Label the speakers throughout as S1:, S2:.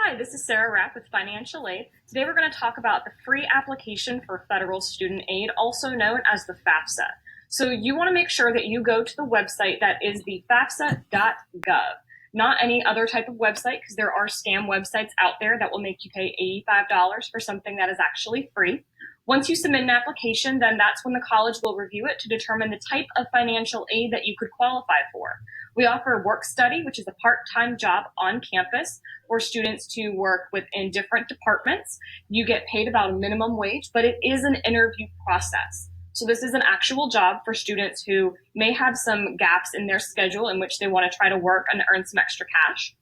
S1: Hi, this is Sarah Rapp with Financial Aid. Today we're going to talk about the free application for federal student aid, also known as the FAFSA. So you want to make sure that you go to the website that is the FAFSA.gov, not any other type of website, because there are scam websites out there that will make you pay $85 for something that is actually free. Once you submit an application, then that's when the college will review it to determine the type of financial aid that you could qualify for. We offer work study, which is a part-time job on campus for students to work within different departments. You get paid about a minimum wage, but it is an interview process. So this is an actual job for students who may have some gaps in their schedule in which they want to try to work and earn some extra cash.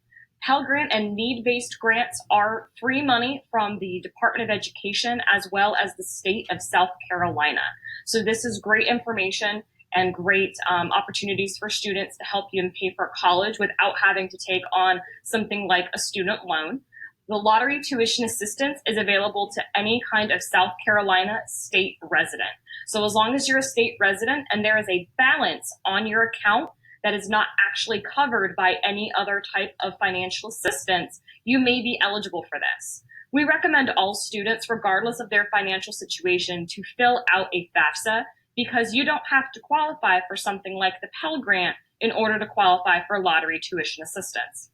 S1: Pell Grant and need-based grants are free money from the Department of Education as well as the state of South Carolina. So this is great information and great opportunities for students to help you pay for college without having to take on something like a student loan. The lottery tuition assistance is available to any kind of South Carolina state resident. So as long as you're a state resident and there is a balance on your account that is not actually covered by any other type of financial assistance, you may be eligible for this. We recommend all students, regardless of their financial situation, to fill out a FAFSA because you don't have to qualify for something like the Pell Grant in order to qualify for lottery tuition assistance.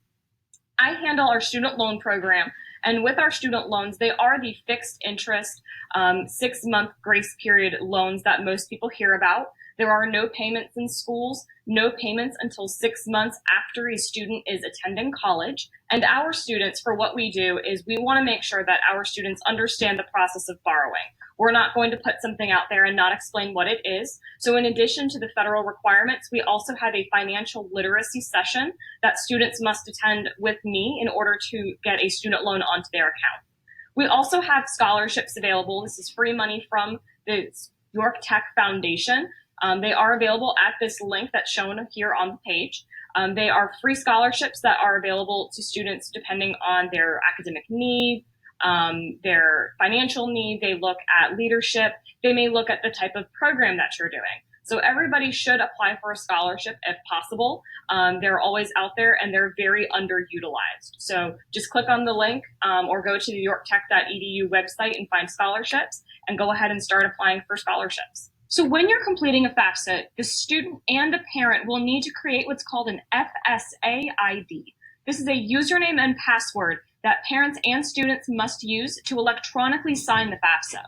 S1: I handle our student loan program, and with our student loans, they are the fixed interest, 6-month grace period loans that most people hear about. There are no payments in schools, no payments until 6 months after a student is attending college. And our students, for what we do, is we want to make sure that our students understand the process of borrowing. We're not going to put something out there and not explain what it is. So in addition to the federal requirements, we also have a financial literacy session that students must attend with me in order to get a student loan onto their account. We also have scholarships available. This is free money from the York Tech Foundation. They are available at this link that's shown here on the page. They are free scholarships that are available to students depending on their academic need, their financial need. They look at leadership. They may look at the type of program that you're doing. So everybody should apply for a scholarship if possible. They're always out there and they're very underutilized. So just click on the link or go to the yorktech.edu website and find scholarships and go ahead and start applying for scholarships. So when you're completing a FAFSA, the student and the parent will need to create what's called an FSA ID. This is a username and password that parents and students must use to electronically sign the FAFSA.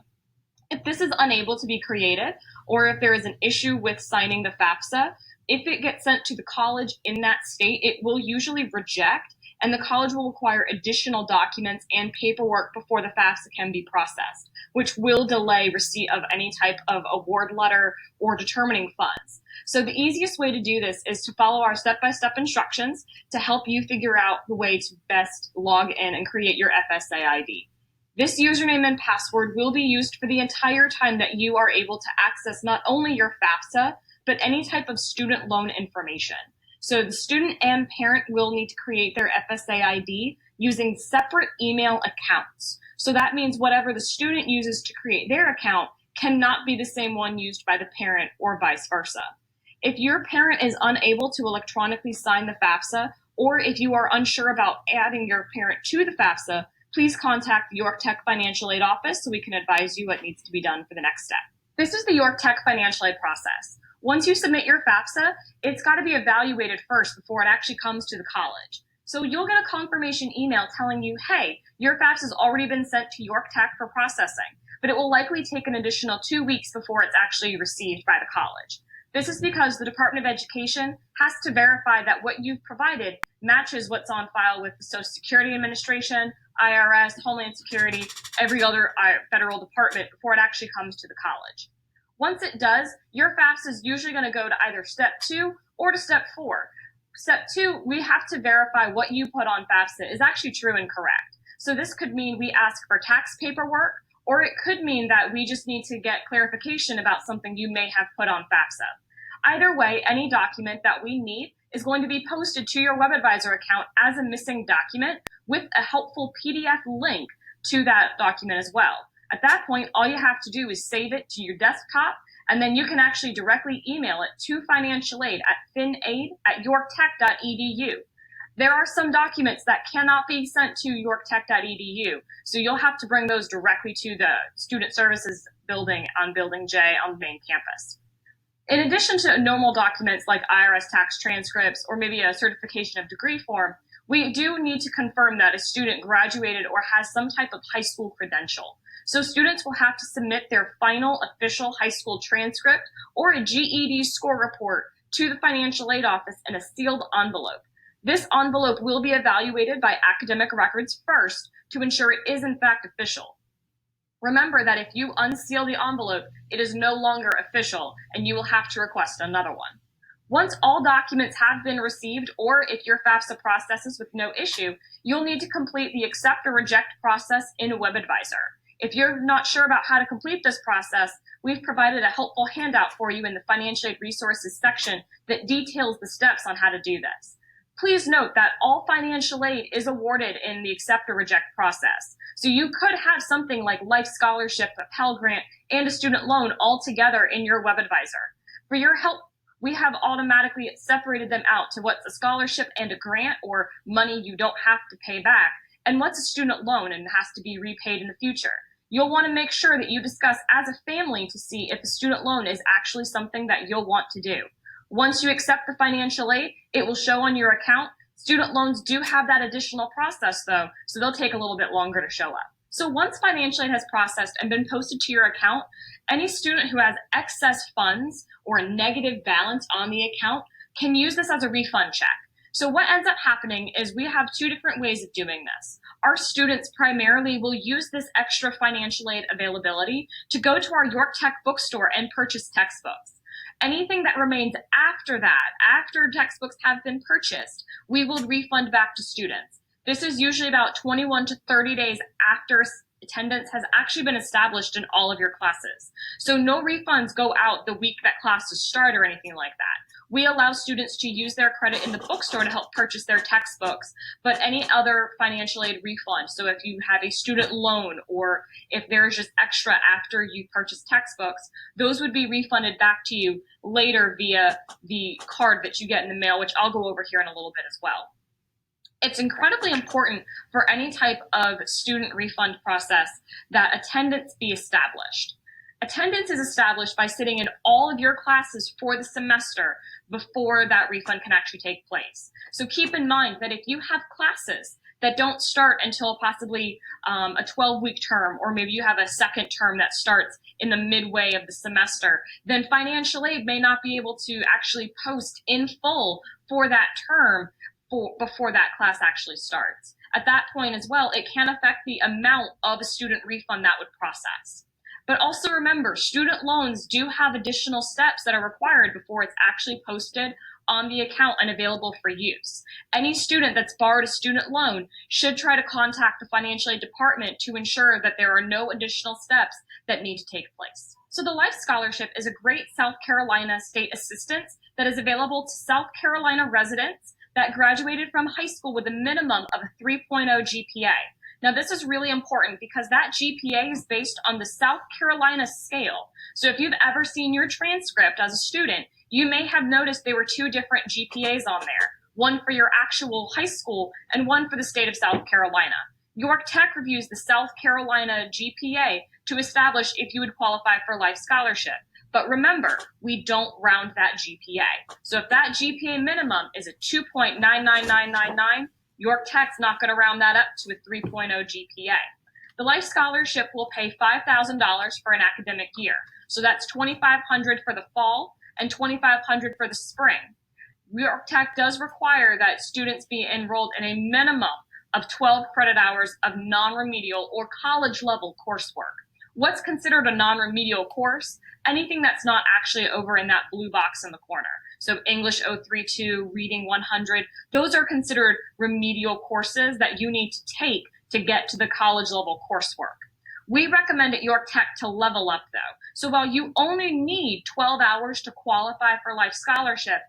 S1: If this is unable to be created, or if there is an issue with signing the FAFSA, if it gets sent to the college in that state, it will usually reject, and the college will require additional documents and paperwork before the FAFSA can be processed, which will delay receipt of any type of award letter or determining funds. So the easiest way to do this is to follow our step-by-step instructions to help you figure out the way to best log in and create your FSA ID. This username and password will be used for the entire time that you are able to access not only your FAFSA, but any type of student loan information. So the student and parent will need to create their FSA ID using separate email accounts. So that means whatever the student uses to create their account cannot be the same one used by the parent or vice versa. If your parent is unable to electronically sign the FAFSA, or if you are unsure about adding your parent to the FAFSA, please contact the York Tech Financial Aid Office so we can advise you what needs to be done for the next step. This is the York Tech Financial Aid process. Once you submit your FAFSA, it's got to be evaluated first before it actually comes to the college. So you'll get a confirmation email telling you, hey, your FAFSA has already been sent to York Tech for processing, but it will likely take an additional 2 weeks before it's actually received by the college. This is because the Department of Education has to verify that what you've provided matches what's on file with the Social Security Administration, IRS, Homeland Security, every other federal department before it actually comes to the college. Once it does, your FAFSA is usually going to go to either step 2 or to step 4. Step 2, we have to verify what you put on FAFSA is actually true and correct. So this could mean we ask for tax paperwork, or it could mean that we just need to get clarification about something you may have put on FAFSA. Either way, any document that we need is going to be posted to your WebAdvisor account as a missing document with a helpful PDF link to that document as well. At that point, all you have to do is save it to your desktop, and then you can actually directly email it to financial aid at finaid@yorktech.edu. There are some documents that cannot be sent to yorktech.edu, so you'll have to bring those directly to the Student Services building on Building J on the main campus. In addition to normal documents like IRS tax transcripts or maybe a certification of degree form, we do need to confirm that a student graduated or has some type of high school credential. So students will have to submit their final official high school transcript or a GED score report to the financial aid office in a sealed envelope. This envelope will be evaluated by academic records first to ensure it is in fact official. Remember that if you unseal the envelope, it is no longer official and you will have to request another one. Once all documents have been received, or if your FAFSA processes with no issue, you'll need to complete the accept or reject process in WebAdvisor. If you're not sure about how to complete this process, we've provided a helpful handout for you in the Financial Aid Resources section that details the steps on how to do this. Please note that all financial aid is awarded in the accept or reject process. So you could have something like Life Scholarship, a Pell Grant, and a student loan all together in your WebAdvisor. For your help, we have automatically separated them out to what's a scholarship and a grant, or money you don't have to pay back, and what's a student loan and has to be repaid in the future. You'll want to make sure that you discuss as a family to see if a student loan is actually something that you'll want to do. Once you accept the financial aid, it will show on your account. Student loans do have that additional process though, so they'll take a little bit longer to show up. So once financial aid has processed and been posted to your account, any student who has excess funds or a negative balance on the account can use this as a refund check. So what ends up happening is we have two different ways of doing this. Our students primarily will use this extra financial aid availability to go to our York Tech bookstore and purchase textbooks. Anything that remains after that, after textbooks have been purchased, we will refund back to students. This is usually about 21 to 30 days after attendance has actually been established in all of your classes. So no refunds go out the week that classes start or anything like that. We allow students to use their credit in the bookstore to help purchase their textbooks, but any other financial aid refund, so if you have a student loan or if there's just extra after you purchase textbooks, those would be refunded back to you later via the card that you get in the mail, which I'll go over here in a little bit as well. It's incredibly important for any type of student refund process that attendance be established. Attendance is established by sitting in all of your classes for the semester before that refund can actually take place. So keep in mind that if you have classes that don't start until possibly a 12-week term, or maybe you have a second term that starts in the midway of the semester, then financial aid may not be able to actually post in full for that term before that class actually starts. At that point as well, it can affect the amount of a student refund that would process. But also remember, student loans do have additional steps that are required before it's actually posted on the account and available for use. Any student that's borrowed a student loan should try to contact the financial aid department to ensure that there are no additional steps that need to take place. So the Life Scholarship is a great South Carolina state assistance that is available to South Carolina residents that graduated from high school with a minimum of a 3.0 GPA. Now, this is really important because that GPA is based on the South Carolina scale. So if you've ever seen your transcript as a student, you may have noticed there were two different GPAs on there, one for your actual high school and one for the state of South Carolina. York Tech reviews the South Carolina GPA to establish if you would qualify for Life Scholarship. But remember, we don't round that GPA. So if that GPA minimum is a 2.99999, York Tech's not going to round that up to a 3.0 GPA. The Life Scholarship will pay $5,000 for an academic year. So that's $2,500 for the fall and $2,500 for the spring. York Tech does require that students be enrolled in a minimum of 12 credit hours of non-remedial or college level coursework. What's considered a non-remedial course? Anything that's not actually over in that blue box in the corner. So English 032, Reading 100, those are considered remedial courses that you need to take to get to the college level coursework. We recommend at York Tech to level up though. So while you only need 12 hours to qualify for Life Scholarship,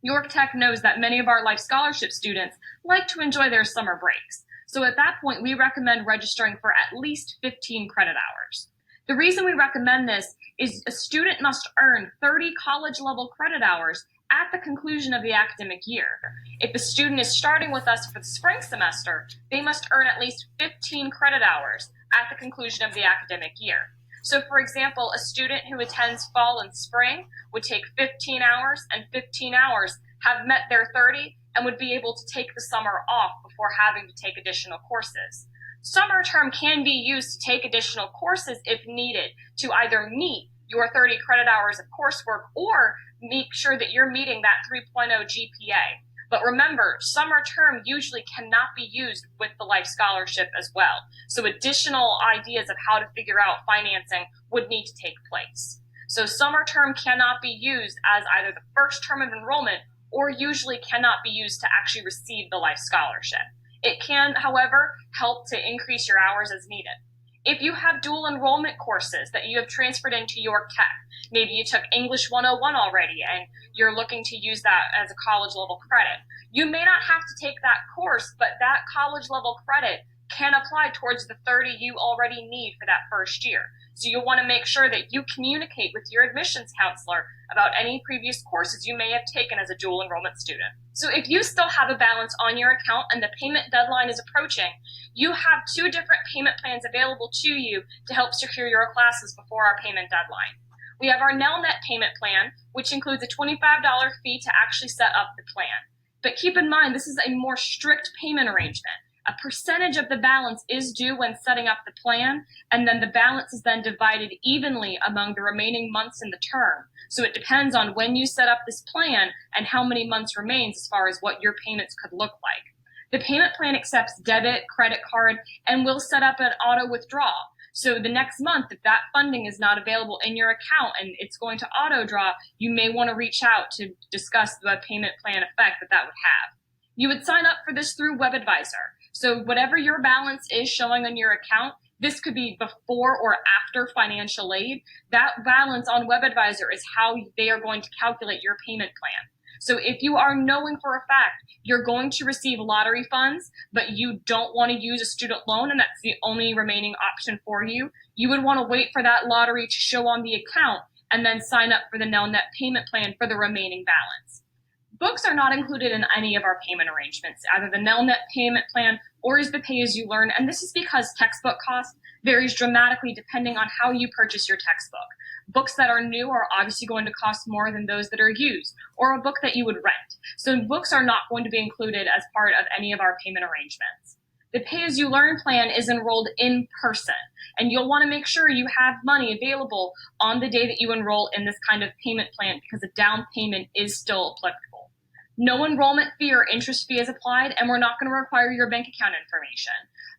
S1: York Tech knows that many of our Life Scholarship students like to enjoy their summer breaks. So at that point, we recommend registering for at least 15 credit hours. The reason we recommend this is a student must earn 30 college level credit hours at the conclusion of the academic year. If a student is starting with us for the spring semester, they must earn at least 15 credit hours at the conclusion of the academic year. So for example, a student who attends fall and spring would take 15 hours, and 15 hours have met their 30 and would be able to take the summer off before having to take additional courses. Summer term can be used to take additional courses if needed to either meet your 30 credit hours of coursework or make sure that you're meeting that 3.0 GPA. But remember, summer term usually cannot be used with the Life Scholarship as well. So additional ideas of how to figure out financing would need to take place. So summer term cannot be used as either the first term of enrollment or usually cannot be used to actually receive the Life Scholarship. It can, however, help to increase your hours as needed. If you have dual enrollment courses that you have transferred into York Tech, maybe you took English 101 already and you're looking to use that as a college level credit, you may not have to take that course, but that college level credit can apply towards the 30 you already need for that first year. So you'll want to make sure that you communicate with your admissions counselor about any previous courses you may have taken as a dual enrollment student. So if you still have a balance on your account and the payment deadline is approaching, you have 2 different payment plans available to you to help secure your classes before our payment deadline. We have our Nelnet payment plan, which includes a $25 fee to actually set up the plan. But keep in mind, this is a more strict payment arrangement. A percentage of the balance is due when setting up the plan, and then the balance is then divided evenly among the remaining months in the term. So it depends on when you set up this plan and how many months remains as far as what your payments could look like. The payment plan accepts debit, credit card, and will set up an auto withdrawal. So the next month, if that funding is not available in your account and it's going to auto draw, you may want to reach out to discuss the payment plan effect that would have. You would sign up for this through WebAdvisor. So whatever your balance is showing on your account, this could be before or after financial aid. That balance on WebAdvisor is how they are going to calculate your payment plan. So if you are knowing for a fact you're going to receive lottery funds, but you don't want to use a student loan and that's the only remaining option for you, you would want to wait for that lottery to show on the account and then sign up for the Nelnet payment plan for the remaining balance. Books are not included in any of our payment arrangements, either the Nelnet payment plan or is the pay-as-you-learn, and this is because textbook cost varies dramatically depending on how you purchase your textbook. Books that are new are obviously going to cost more than those that are used, or a book that you would rent. So books are not going to be included as part of any of our payment arrangements. The pay-as-you-learn plan is enrolled in person, and you'll want to make sure you have money available on the day that you enroll in this kind of payment plan because a down payment is still applicable. No enrollment fee or interest fee is applied, and we're not going to require your bank account information.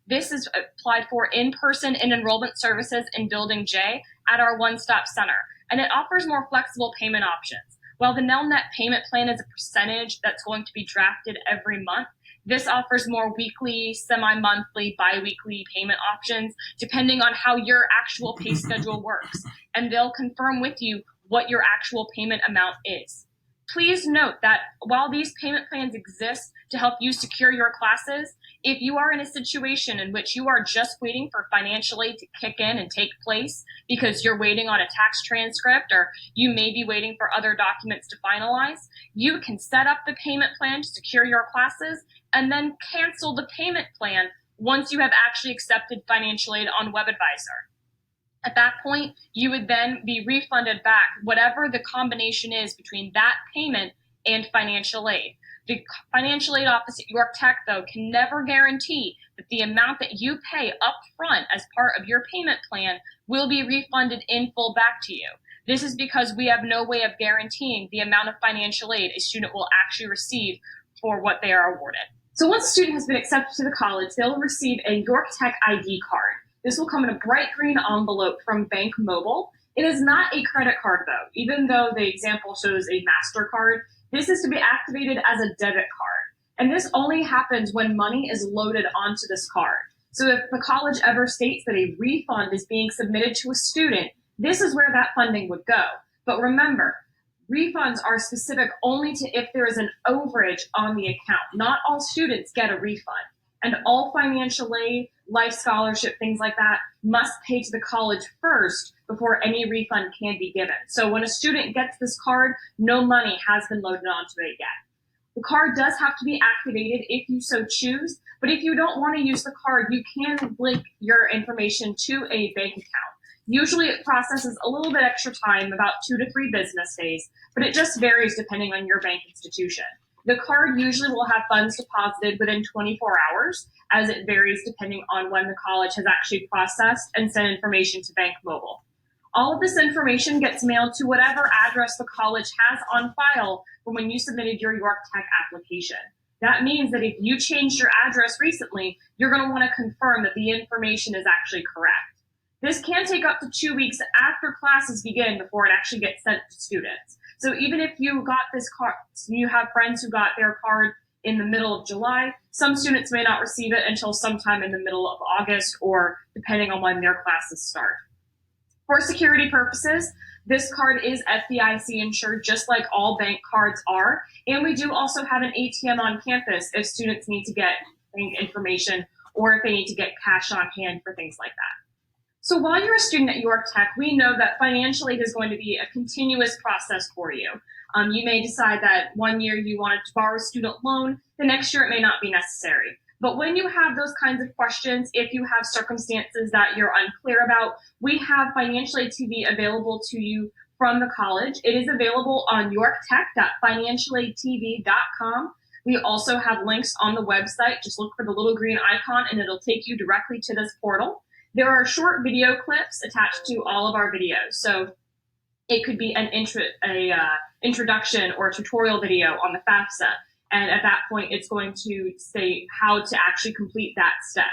S1: This is applied for in person in enrollment services in Building J at our one-stop center, and it offers more flexible payment options. While the Nelnet payment plan is a percentage that's going to be drafted every month, this offers more weekly, semi-monthly, bi-weekly payment options depending on how your actual pay schedule works, and they'll confirm with you what your actual payment amount is. Please note that while these payment plans exist to help you secure your classes, if you are in a situation in which you are just waiting for financial aid to kick in and take place because you're waiting on a tax transcript or you may be waiting for other documents to finalize, you can set up the payment plan to secure your classes and then cancel the payment plan once you have actually accepted financial aid on WebAdvisor. At that point, you would then be refunded back whatever the combination is between that payment and financial aid. The financial aid office at York Tech, though, can never guarantee that the amount that you pay up front as part of your payment plan will be refunded in full back to you. This is because we have no way of guaranteeing the amount of financial aid a student will actually receive for what they are awarded. So once a student has been accepted to the college, they'll receive a York Tech ID card. This will come in a bright green envelope from Bank Mobile. It is not a credit card, though. Even though the example shows a MasterCard, this is to be activated as a debit card. And this only happens when money is loaded onto this card. So if the college ever states that a refund is being submitted to a student, this is where that funding would go. But remember, refunds are specific only to if there is an overage on the account. Not all students get a refund. And all financial aid, life scholarship, things like that must pay to the college first before any refund can be given. So when a student gets this card, no money has been loaded onto it yet. The card does have to be activated if you so choose, but if you don't want to use the card, you can link your information to a bank account. Usually it processes a little bit extra time, about 2 to 3 business days, but it just varies depending on your bank institution. The card usually will have funds deposited within 24 hours, as it varies depending on when the college has actually processed and sent information to BankMobile. All of this information gets mailed to whatever address the college has on file from when you submitted your York Tech application. That means that if you changed your address recently, you're going to want to confirm that the information is actually correct. This can take up to 2 weeks after classes begin before it actually gets sent to students. So even if you got this card, you have friends who got their card in the middle of July, some students may not receive it until sometime in the middle of August or depending on when their classes start. For security purposes, this card is FDIC insured, just like all bank cards are. And we do also have an ATM on campus if students need to get bank information or if they need to get cash on hand for things like that. So while you're a student at York Tech, we know that financial aid is going to be a continuous process for you. You may decide that one year you wanted to borrow a student loan, the next year it may not be necessary. But when you have those kinds of questions, if you have circumstances that you're unclear about, we have Financial Aid TV available to you from the college. It is available on yorktech.financialaidtv.com. We also have links on the website. Just look for the little green icon and it'll take you directly to this portal. There are short video clips attached to all of our videos. So it could be an introduction or a tutorial video on the FAFSA. And at that point, it's going to say how to actually complete that step.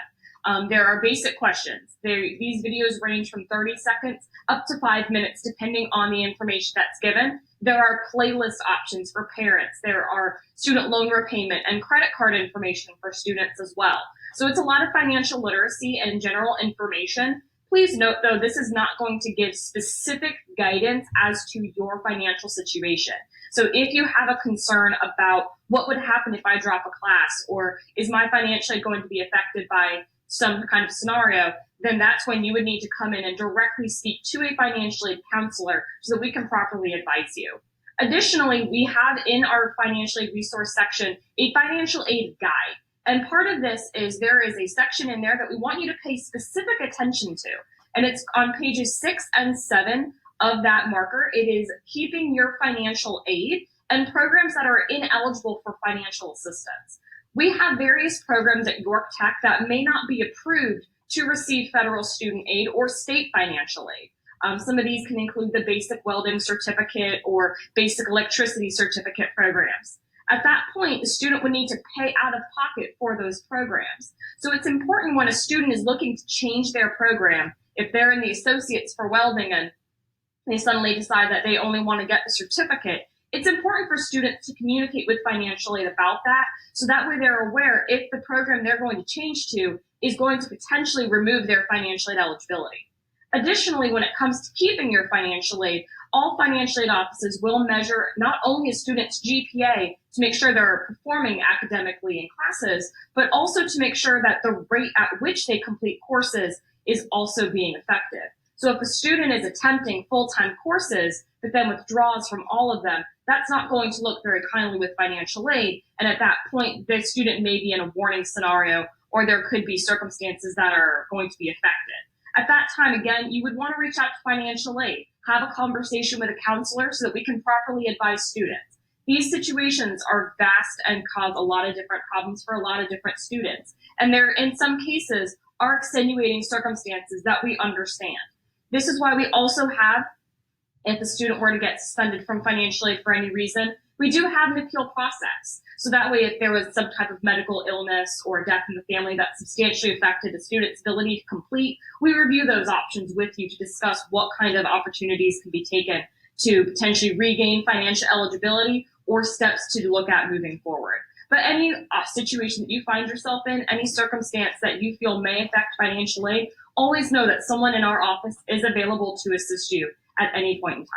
S1: There are basic questions. These videos range from 30 seconds up to 5 minutes, depending on the information that's given. There are playlist options for parents. There are student loan repayment and credit card information for students as well. So it's a lot of financial literacy and general information. Please note, though, this is not going to give specific guidance as to your financial situation. So if you have a concern about what would happen if I drop a class, or is my financial aid going to be affected by some kind of scenario, then that's when you would need to come in and directly speak to a financial aid counselor so that we can properly advise you. Additionally, we have in our financial aid resource section a financial aid guide. And part of this is there is a section in there that we want you to pay specific attention to. And it's on pages 6 and 7 of that marker. It is keeping your financial aid and programs that are ineligible for financial assistance. We have various programs at York Tech that may not be approved to receive federal student aid or state financial aid. Some of these can include the basic welding certificate or basic electricity certificate programs. At that point, the student would need to pay out of pocket for those programs. So it's important when a student is looking to change their program, if they're in the associates for welding and they suddenly decide that they only want to get the certificate, it's important for students to communicate with financial aid about that, so that way they're aware if the program they're going to change to is going to potentially remove their financial aid eligibility. Additionally, when it comes to keeping your financial aid, all financial aid offices will measure not only a student's GPA to make sure they're performing academically in classes, but also to make sure that the rate at which they complete courses is also being effective. So if a student is attempting full-time courses, but then withdraws from all of them, that's not going to look very kindly with financial aid. And at that point, the student may be in a warning scenario, or there could be circumstances that are going to be affected. At that time, again, you would want to reach out to financial aid, have a conversation with a counselor so that we can properly advise students. These situations are vast and cause a lot of different problems for a lot of different students. And there, in some cases, are extenuating circumstances that we understand. This is why we also have, if a student were to get suspended from financial aid for any reason, we do have an appeal process. So that way, if there was some type of medical illness or death in the family that substantially affected the student's ability to complete, we review those options with you to discuss what kind of opportunities can be taken to potentially regain financial eligibility or steps to look at moving forward. But any situation that you find yourself in, any circumstance that you feel may affect financial aid, always know that someone in our office is available to assist you at any point in time.